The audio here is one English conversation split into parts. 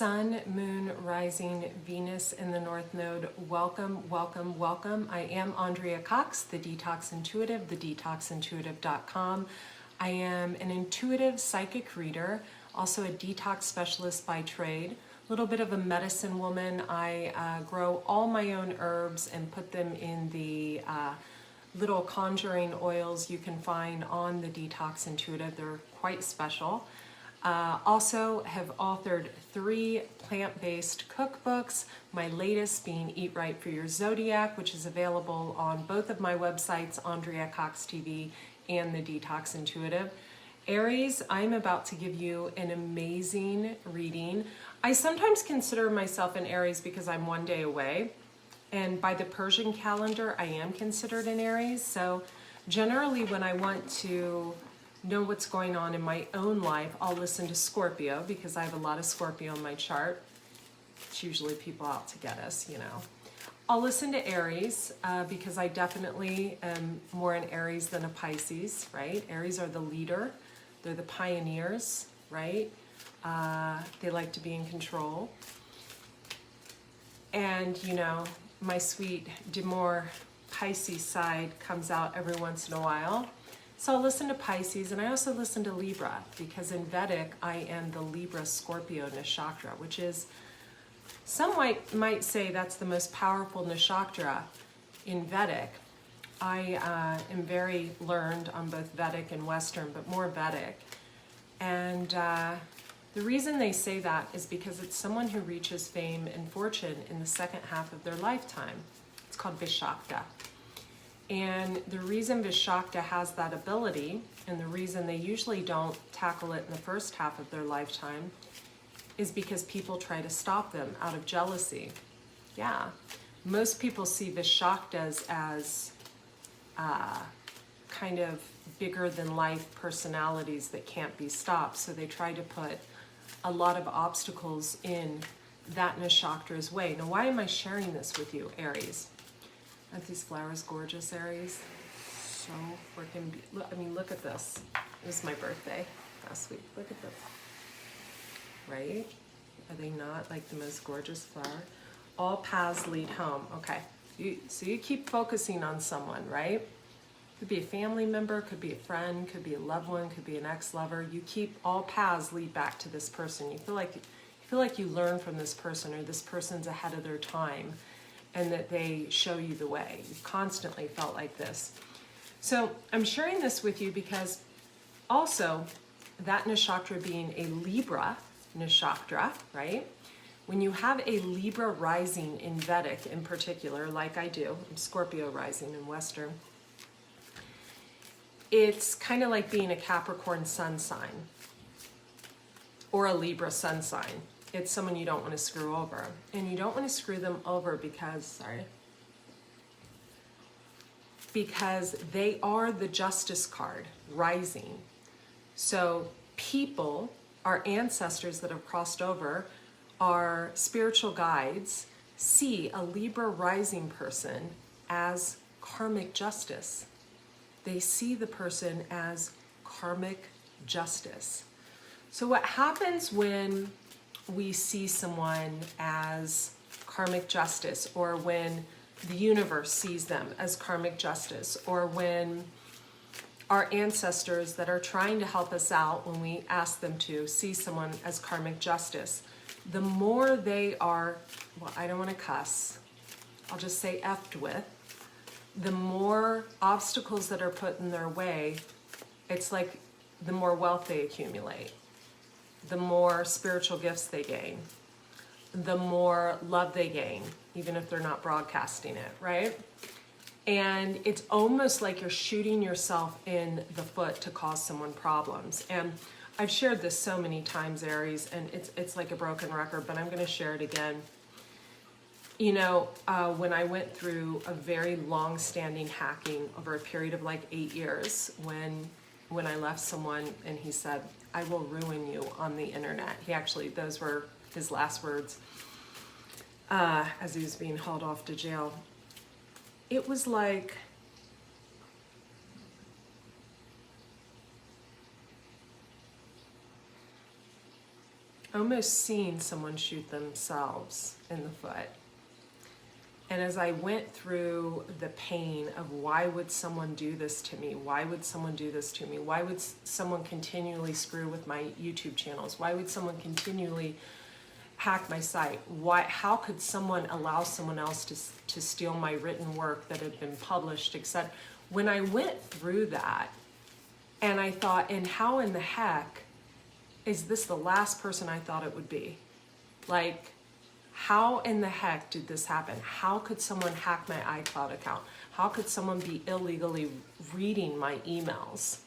Sun, Moon, Rising, Venus in the North Node. Welcome, welcome, welcome. I am Andrea Cox, the Detox Intuitive, thedetoxintuitive.com. I am an intuitive psychic reader, also a detox specialist by trade, a little bit of a medicine woman. I grow all my own herbs and put them in the little conjuring oils you can find on the Detox Intuitive. They're quite special. Also have authored 3 plant-based cookbooks, my latest being Eat Right for Your Zodiac, which is available on both of my websites, Andrea Cox TV and the Detox Intuitive. Aries, I'm about to give you an amazing reading. I sometimes consider myself an Aries because I'm one day away, and by the Persian calendar, I am considered an Aries. So generally when I want to know what's going on in my own life, I'll listen to Scorpio because I have a lot of Scorpio in my chart. It's usually people out to get us, you know. I'll listen to Aries because I definitely am more an Aries than a Pisces, right? Aries are the leader. They're the pioneers, right? They like to be in control. And, you know, my sweet, demure Pisces side comes out every once in a while. So I'll listen to Pisces, and I also listen to Libra, because in Vedic, I am the Libra Scorpio Nakshatra, which is, some might say that's the most powerful Nakshatra in Vedic. I am very learned on both Vedic and Western, but more Vedic. And the reason they say that is because it's someone who reaches fame and fortune in the second half of their lifetime. It's called Vishakta. And the reason Vishakta has that ability, and the reason they usually don't tackle it in the first half of their lifetime, is because people try to stop them out of jealousy. Yeah, most people see Vishaktas as kind of bigger than life personalities that can't be stopped, so they try to put a lot of obstacles in that Nakshatra's way. Now, why am I sharing this with you, Aries? Aren't these flowers gorgeous, Aries? So freaking beautiful. I mean, look at this. It was my birthday last week. Look at this. Right? Are they not like the most gorgeous flower? All paths lead home. Okay. So you keep focusing on someone, right? Could be a family member, could be a friend, could be a loved one, could be an ex-lover. You keep, all paths lead back to this person. You feel like you learn from this person, or this person's ahead of their time, and that they show you the way. You've constantly felt like this. So I'm sharing this with you because also that Nakshatra being a Libra Nakshatra, right? When you have a Libra rising in Vedic in particular, like I do, I'm Scorpio rising in Western, it's kind of like being a Capricorn sun sign or a Libra sun sign. It's someone you don't want to screw over. And you don't want to screw them over because they are the justice card rising. So people, our ancestors that have crossed over, our spiritual guides, see a Libra rising person as karmic justice. They see the person as karmic justice. So what happens when we see someone as karmic justice, or when the universe sees them as karmic justice, or when our ancestors that are trying to help us out, when we ask them to see someone as karmic justice, the more they are, well, I don't want to cuss, I'll just say effed with, the more obstacles that are put in their way, it's like the more wealth they accumulate, the more spiritual gifts they gain, the more love they gain, even if they're not broadcasting it, right? And it's almost like you're shooting yourself in the foot to cause someone problems. And I've shared this so many times, Aries, and it's like a broken record, but I'm going to share it again. You know, when I went through a very long-standing hacking over a period of like 8 years, when I left someone and he said, "I will ruin you on the internet." He actually, those were his last words as he was being hauled off to jail. It was like, almost seen someone shoot themselves in the foot. And as I went through the pain of why would someone do this to me? Why would someone do this to me? Why would someone continually screw with my YouTube channels? Why would someone continually hack my site? How could someone allow someone else to steal my written work that had been published, etc.? When I went through that, and I thought, and how in the heck is this the last person I thought it would be? Like, how in the heck did this happen? How could someone hack my iCloud account? How could someone be illegally reading my emails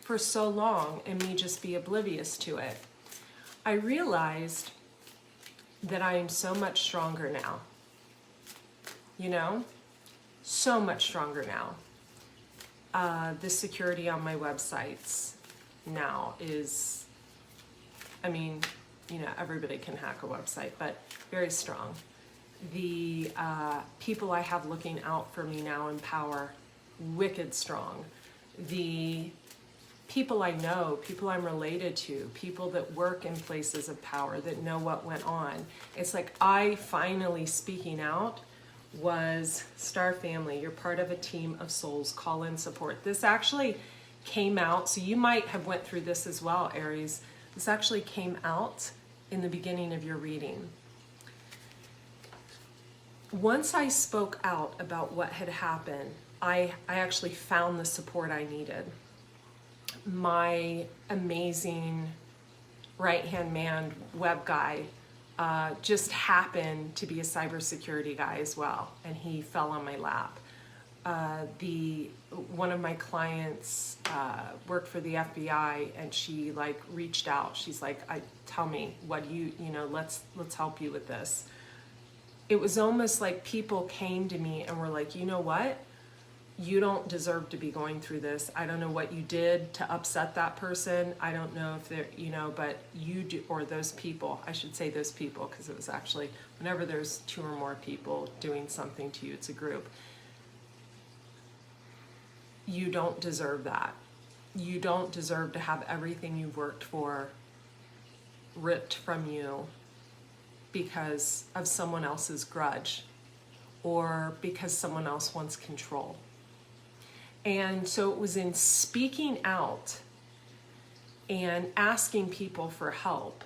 for so long and me just be oblivious to it? I realized that I am so much stronger now. You know? So much stronger now. The security on my websites now is, I mean, you know, everybody can hack a website, but very strong. The people I have looking out for me now in power, wicked strong. The people I know, people I'm related to, people that work in places of power that know what went on. It's like I finally speaking out was Star Family, you're part of a team of souls, call in support. This actually came out, so you might have went through this as well, Aries. This actually came out in the beginning of your reading. Once I spoke out about what had happened, I actually found the support I needed. My amazing right-hand man web guy just happened to be a cybersecurity guy as well, and he fell on my lap. One of my clients worked for the FBI, and she like reached out. She's like, tell me what you know, let's help you with this. It was almost like people came to me and were like, you know what? You don't deserve to be going through this. I don't know what you did to upset that person. I don't know if they're, you know, but you do, or those people, I should say those people, because it was actually, whenever there's two or more people doing something to you, it's a group. You don't deserve that. You don't deserve to have everything you've worked for ripped from you because of someone else's grudge or because someone else wants control. And so it was in speaking out and asking people for help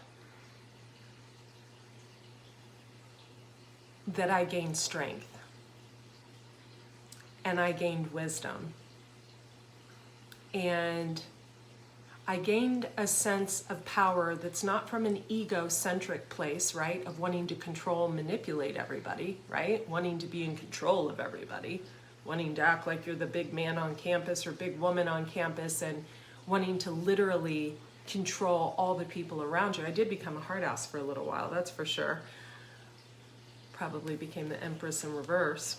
that I gained strength and I gained wisdom. And I gained a sense of power that's not from an egocentric place, right? Of wanting to control, manipulate everybody, right? Wanting to be in control of everybody, wanting to act like you're the big man on campus or big woman on campus, and wanting to literally control all the people around you. I did become a hard ass for a little while, that's for sure. Probably became the empress in reverse.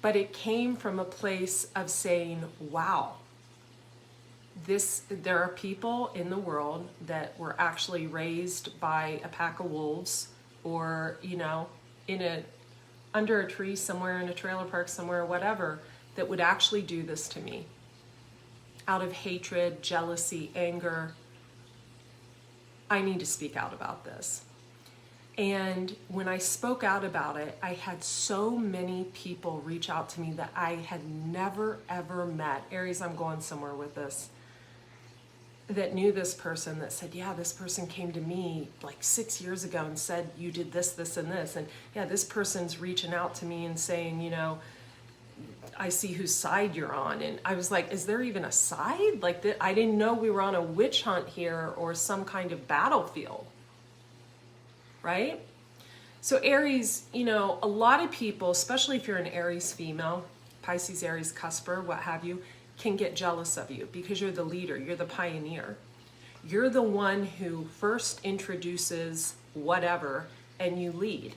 But it came from a place of saying, wow, there are people in the world that were actually raised by a pack of wolves, or, you know, under a tree somewhere, in a trailer park somewhere, or whatever, that would actually do this to me out of hatred, jealousy, anger. I need to speak out about this. And when I spoke out about it, I had so many people reach out to me that I had never, ever met. Aries, I'm going somewhere with this. That knew this person, that said, yeah, this person came to me like 6 years ago and said, you did this, this, and this. And yeah, this person's reaching out to me and saying, you know, I see whose side you're on. And I was like, is there even a side? Like, I didn't know we were on a witch hunt here or some kind of battlefield. Right? So Aries, you know, a lot of people, especially if you're an Aries female, Pisces, Aries, Cusper, what have you, can get jealous of you because you're the leader, you're the pioneer. You're the one who first introduces whatever and you lead.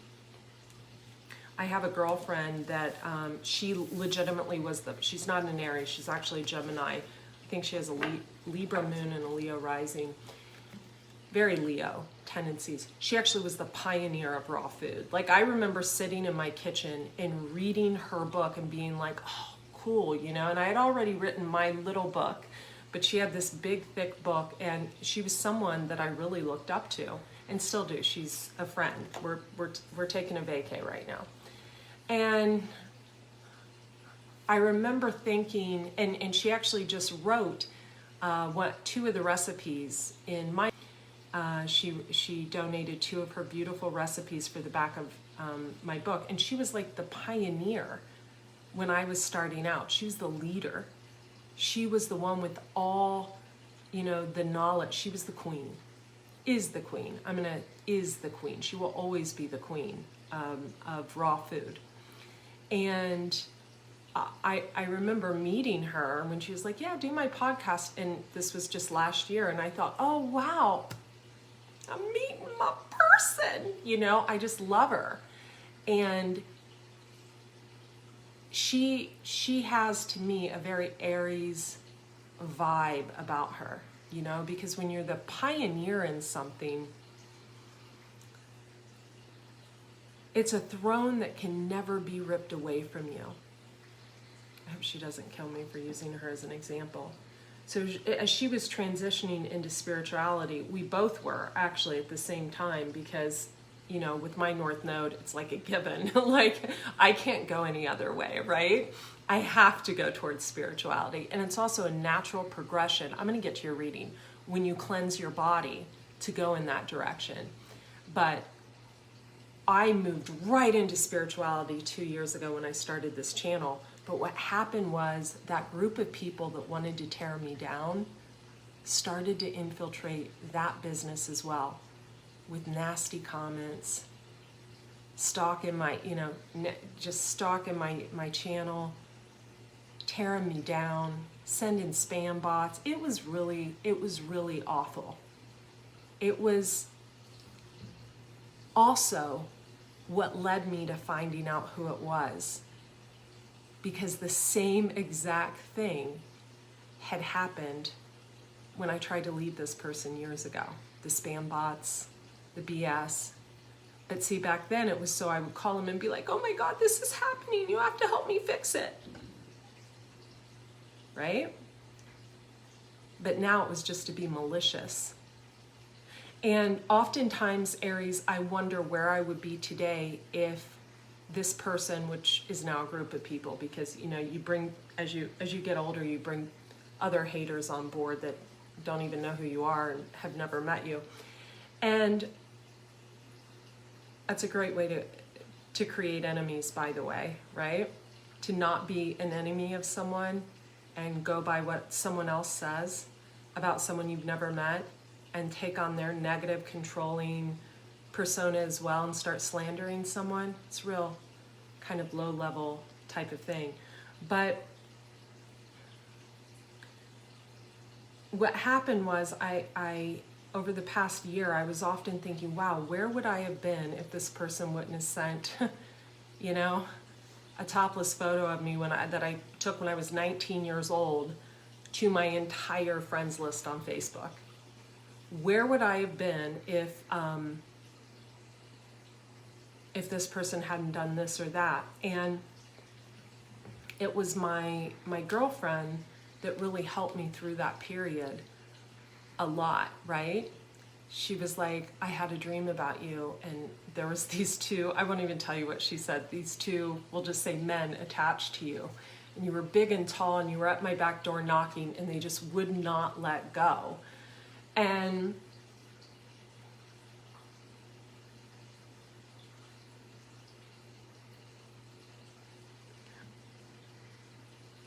I have a girlfriend that she legitimately was she's not an Aries, she's actually a Gemini. I think she has a Libra moon and a Leo rising. Very Leo tendencies. She actually was the pioneer of raw food. Like, I remember sitting in my kitchen and reading her book and being like, oh, cool, you know, and I had already written my little book, but she had this big, thick book, and she was someone that I really looked up to and still do. She's a friend. We're taking a vacay right now. And I remember thinking, and she actually just wrote two of the recipes in my, she donated 2 of her beautiful recipes for the back of my book. And she was like the pioneer when I was starting out. She was the leader. She was the one with all, the knowledge. She was the queen, is the queen. Is the queen. She will always be the queen of raw food. And I remember meeting her when she was like, yeah, do my podcast. And this was just last year. And I thought, oh, wow, I'm meeting my person. I just love her. And she has, to me, a very Aries vibe about her, because when you're the pioneer in something, it's a throne that can never be ripped away from you. I hope she doesn't kill me for using her as an example. So as she was transitioning into spirituality, we both were actually at the same time, because with my North Node, it's like a given. Like, I can't go any other way, right? I have to go towards spirituality. And it's also a natural progression. I'm going to get to your reading. When you cleanse your body to go in that direction. But I moved right into spirituality 2 years ago when I started this channel. But what happened was that group of people that wanted to tear me down started to infiltrate that business as well, with nasty comments, stalking my, just stalking my channel, tearing me down, sending spam bots. It was really awful. It was also what led me to finding out who it was, because the same exact thing had happened when I tried to leave this person years ago. The spam bots, the BS. But see, back then it was so I would call him and be like, oh my God, this is happening. You have to help me fix it. Right? But now it was just to be malicious. And oftentimes, Aries, I wonder where I would be today if this person, which is now a group of people, because you bring, as you get older, you bring other haters on board that don't even know who you are and have never met you. And that's a great way to create enemies, by the way, right? To not be an enemy of someone and go by what someone else says about someone you've never met and take on their negative, controlling persona as well and start slandering someone. It's real kind of low-level type of thing. But what happened was I over the past year, I was often thinking, wow, where would I have been if this person wouldn't have sent, a topless photo of me that I took when I was 19 years old to my entire friends list on Facebook? Where would I have been if this person hadn't done this or that? And it was my girlfriend that really helped me through that period a lot, right? She was like, I had a dream about you, and there was these 2, I won't even tell you what she said, these 2, we'll just say men attached to you. And you were big and tall, and you were at my back door knocking, and they just would not let go. And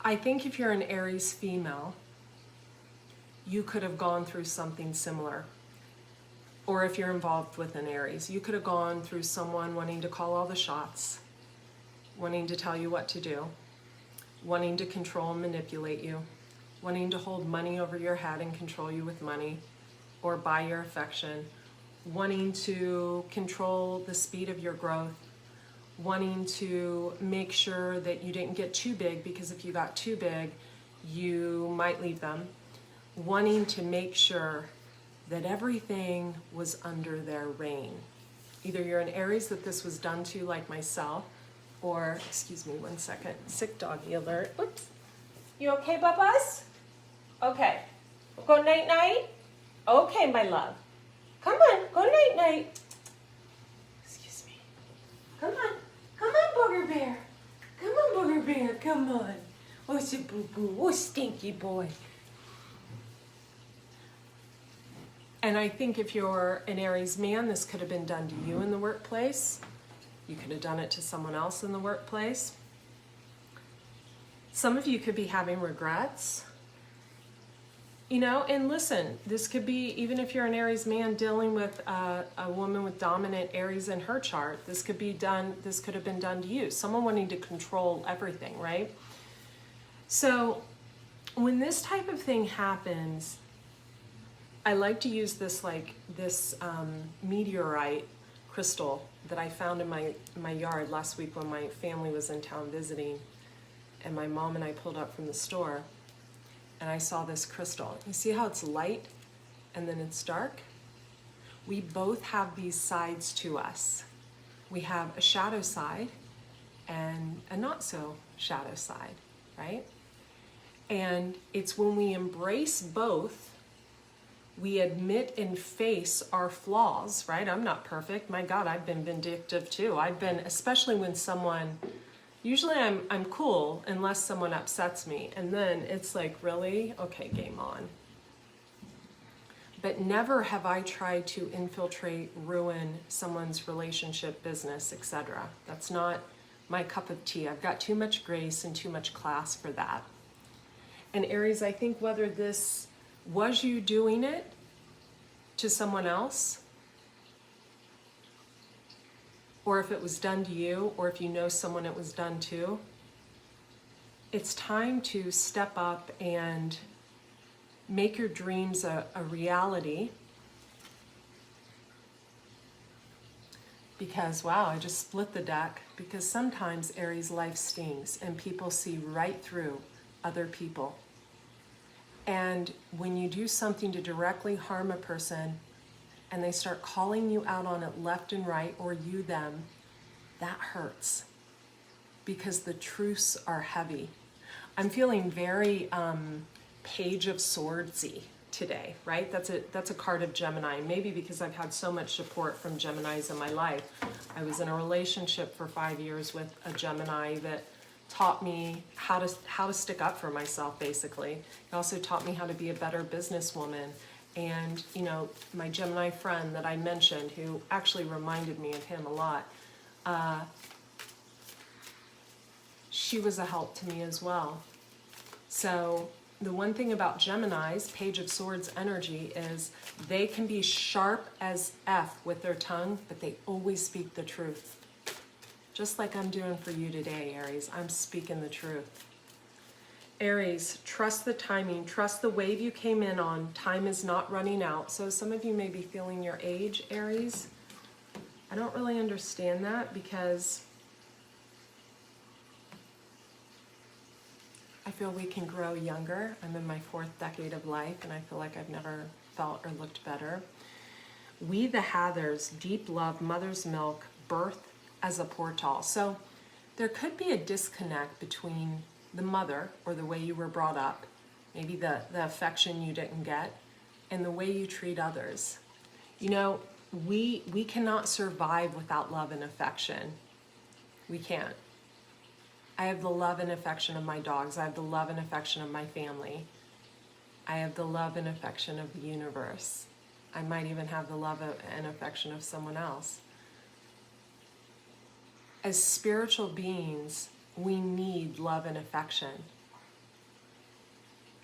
I think if you're an Aries female, you could have gone through something similar. Or if you're involved with an Aries, you could have gone through someone wanting to call all the shots, wanting to tell you what to do, wanting to control and manipulate you, wanting to hold money over your head and control you with money, or buy your affection, wanting to control the speed of your growth, wanting to make sure that you didn't get too big, because if you got too big, you might leave them, wanting to make sure that everything was under their reign. Either you're an Aries that this was done to, like myself, or, excuse me one second, sick doggy alert. Oops. You okay, Bubba's? Okay. Go night-night? Okay, my love. Come on, go night-night. Excuse me. Come on. Come on, Booger Bear. Come on, Booger Bear. Come on. Oh, it's a boo-boo. Oh, stinky boy. And I think if you're an Aries man, this could have been done to you in the workplace. You could have done it to someone else in the workplace. Some of you could be having regrets. You know, and listen, this could be, even if you're an Aries man dealing with a woman with dominant Aries in her chart, this could have been done to you. Someone wanting to control everything, right? So when this type of thing happens, I like to use this meteorite crystal that I found in my yard last week when my family was in town visiting, and my mom and I pulled up from the store, and I saw this crystal. You see how it's light and then it's dark? We both have these sides to us. We have a shadow side and a not so shadow side, right? And it's when we embrace both, we admit and face our flaws, right? I'm not perfect. My God, I've been vindictive too. Especially when someone, usually I'm cool unless someone upsets me. And then it's like, really? Okay, game on. But never have I tried to infiltrate, ruin someone's relationship, business, etc. That's not my cup of tea. I've got too much grace and too much class for that. And Aries, I think whether this was you doing it to someone else, or if it was done to you, or if you know someone it was done to, it's time to step up and make your dreams a reality. Because, wow, I just split the deck. Because sometimes Aries life stings and people see right through other people. And when you do something to directly harm a person and they start calling you out on it left and right, or you them, that hurts because the truths are heavy. I'm feeling very Page of Swordsy today, right? That's a card of Gemini, maybe because I've had so much support from Geminis in my life. I was in a relationship for 5 years with a Gemini that taught me how to stick up for myself, basically. It also taught me how to be a better businesswoman. And, you know, my Gemini friend that I mentioned, who actually reminded me of him a lot, she was a help to me as well. So the one thing about Geminis, Page of Swords energy, is they can be sharp as F with their tongue, but they always speak the truth. Just like I'm doing for you today, Aries. I'm speaking the truth. Aries, trust the timing. Trust the wave you came in on. Time is not running out. So some of you may be feeling your age, Aries. I don't really understand that because I feel we can grow younger. I'm in my 4th decade of life, and I feel like I've never felt or looked better. We the Hathers, deep love, mother's milk, birth as a portal. So there could be a disconnect between the mother, or the way you were brought up, maybe the affection you didn't get, and the way you treat others. You know, we cannot survive without love and affection. We can't. I have the love and affection of my dogs. I have the love and affection of my family. I have the love and affection of the universe. I might even have the love and affection of someone else. As spiritual beings, we need love and affection,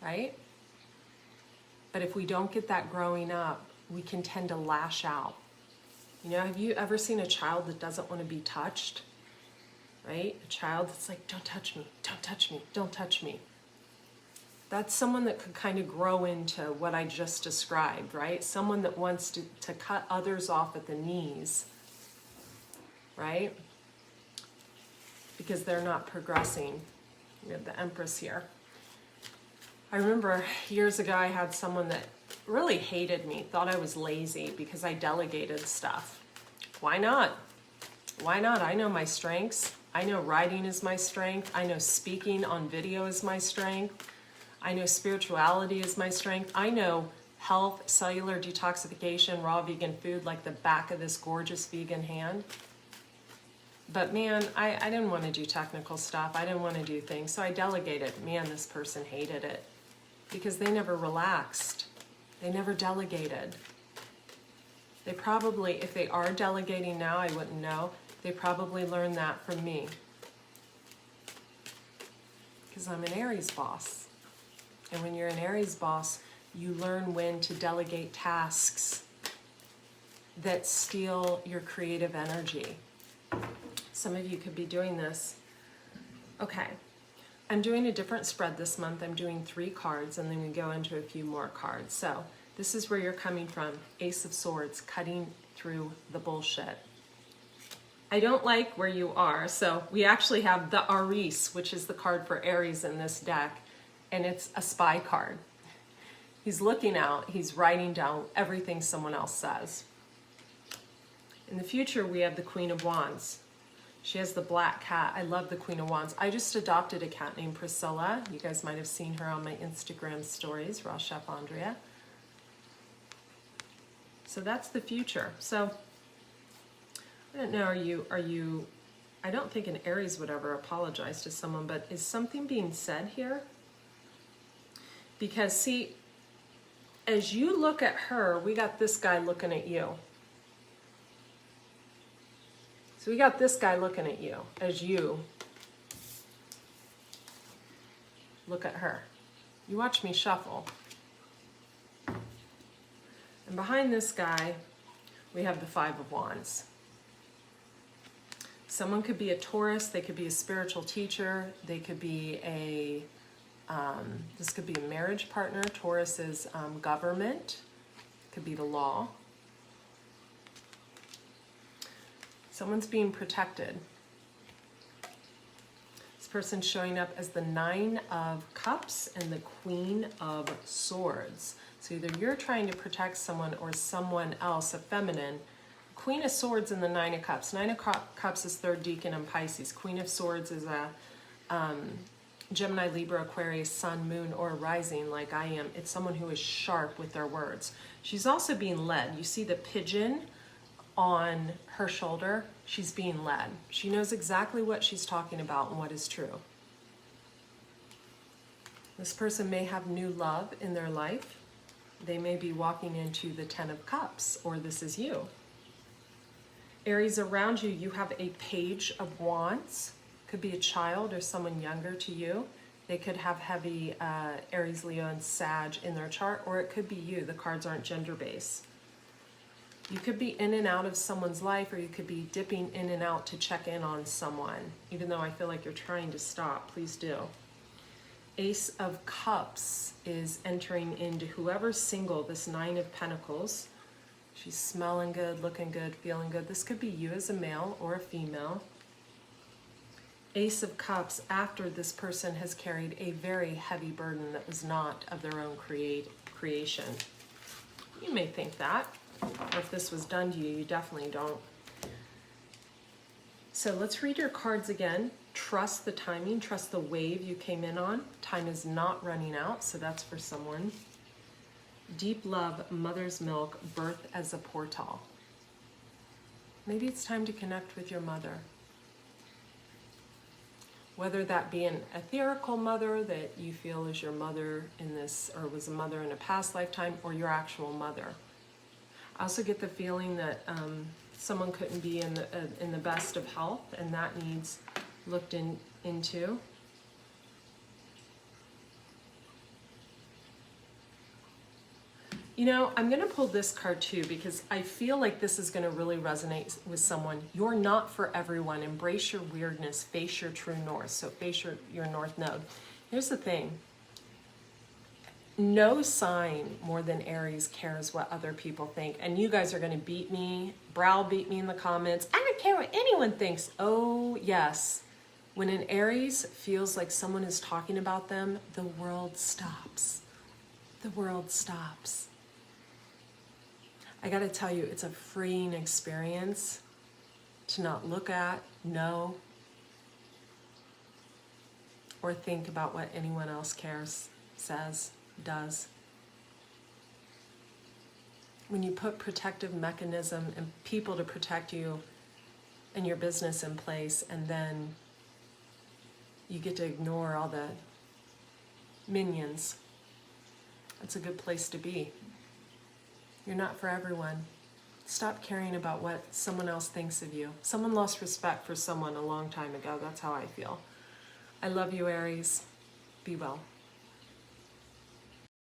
right? But if we don't get that growing up, we can tend to lash out. You know, have you ever seen a child that doesn't want to be touched, right? A child that's like, don't touch me, don't touch me, don't touch me. That's someone that could kind of grow into what I just described, right? Someone that wants to cut others off at the knees, right? Because they're not progressing. We have the Empress here. I remember years ago I had someone that really hated me, thought I was lazy because I delegated stuff. Why not? Why not? I know my strengths. I know writing is my strength. I know speaking on video is my strength. I know spirituality is my strength. I know health, cellular detoxification, raw vegan food like the back of this gorgeous vegan hand. But man, I didn't want to do technical stuff. I didn't want to do things. So I delegated. Man, this person hated it because they never relaxed. They never delegated. They probably, if they are delegating now, I wouldn't know. They probably learned that from me because I'm an Aries boss. And when you're an Aries boss, you learn when to delegate tasks that steal your creative energy. Some of you could be doing this. Okay, I'm doing a different spread this month. I'm doing 3 cards and then we go into a few more cards. So this is where you're coming from. Ace of Swords, cutting through the bullshit. I don't like where you are. So we actually have the Aries, which is the card for Aries in this deck. And it's a spy card. He's looking out, he's writing down everything someone else says. In the future, we have the Queen of Wands. She has the black cat. I love the Queen of Wands. I just adopted a cat named Priscilla. You guys might have seen her on my Instagram stories, Raw Chef Andrea. So that's the future. So I don't know, are you, I don't think an Aries would ever apologize to someone, but is something being said here? Because see, as you look at her, we got this guy looking at you. So we got this guy looking at you as you look at her. You watch me shuffle. And behind this guy, we have the 5 of Wands. Someone could be a Taurus, they could be a spiritual teacher, they could be a, this could be a marriage partner. Taurus is government, could be the law. Someone's being protected. This person's showing up as the 9 of Cups and the Queen of Swords. So either you're trying to protect someone or someone else, a feminine. Queen of Swords and the 9 of Cups. 9 of Cups is 3rd decan in Pisces. Queen of Swords is a Gemini, Libra, Aquarius, Sun, Moon, or Rising like I am. It's someone who is sharp with their words. She's also being led. You see the pigeon on her shoulder? She's being led. She knows exactly what she's talking about and what is true. This person may have new love in their life. They may be walking into the 10 of Cups, or this is you. Aries, around you, you have a Page of Wands. Could be a child or someone younger to you. They could have heavy Aries, Leo, and Sag in their chart, or it could be you. The cards aren't gender-based. You could be in and out of someone's life, or you could be dipping in and out to check in on someone. Even though I feel like you're trying to stop, please do. Ace of Cups is entering into whoever's single, this 9 of Pentacles. She's smelling good, looking good, feeling good. This could be you as a male or a female. Ace of Cups, after this person has carried a very heavy burden that was not of their own creation. You may think that, or if this was done to you, you definitely don't. So let's read your cards again. Trust the timing, trust the wave you came in on. Time is not running out, so that's for someone. Deep love, mother's milk, birth as a portal. Maybe it's time to connect with your mother. Whether that be an etherical mother that you feel is your mother in this, or was a mother in a past lifetime, or your actual mother. I also get the feeling that someone couldn't be in the best of health, and that needs looked into. You know, I'm going to pull this card too because I feel like this is going to really resonate with someone. You're not for everyone. Embrace your weirdness. Face your true north. So face your north node. Here's the thing. No sign more than Aries cares what other people think. And you guys are going to beat me, browbeat me in the comments. I don't care what anyone thinks. Oh, yes. When an Aries feels like someone is talking about them, the world stops. The world stops. I gotta tell you, it's a freeing experience to not look at, know, or think about what anyone else cares. says, does. When you put protective mechanism and people to protect you and your business in place, and then you get to ignore all the minions, that's a good place to be. You're not for everyone. Stop caring about what someone else thinks of you. Someone lost respect for someone a long time ago. That's how I feel. I love you, Aries. Be well.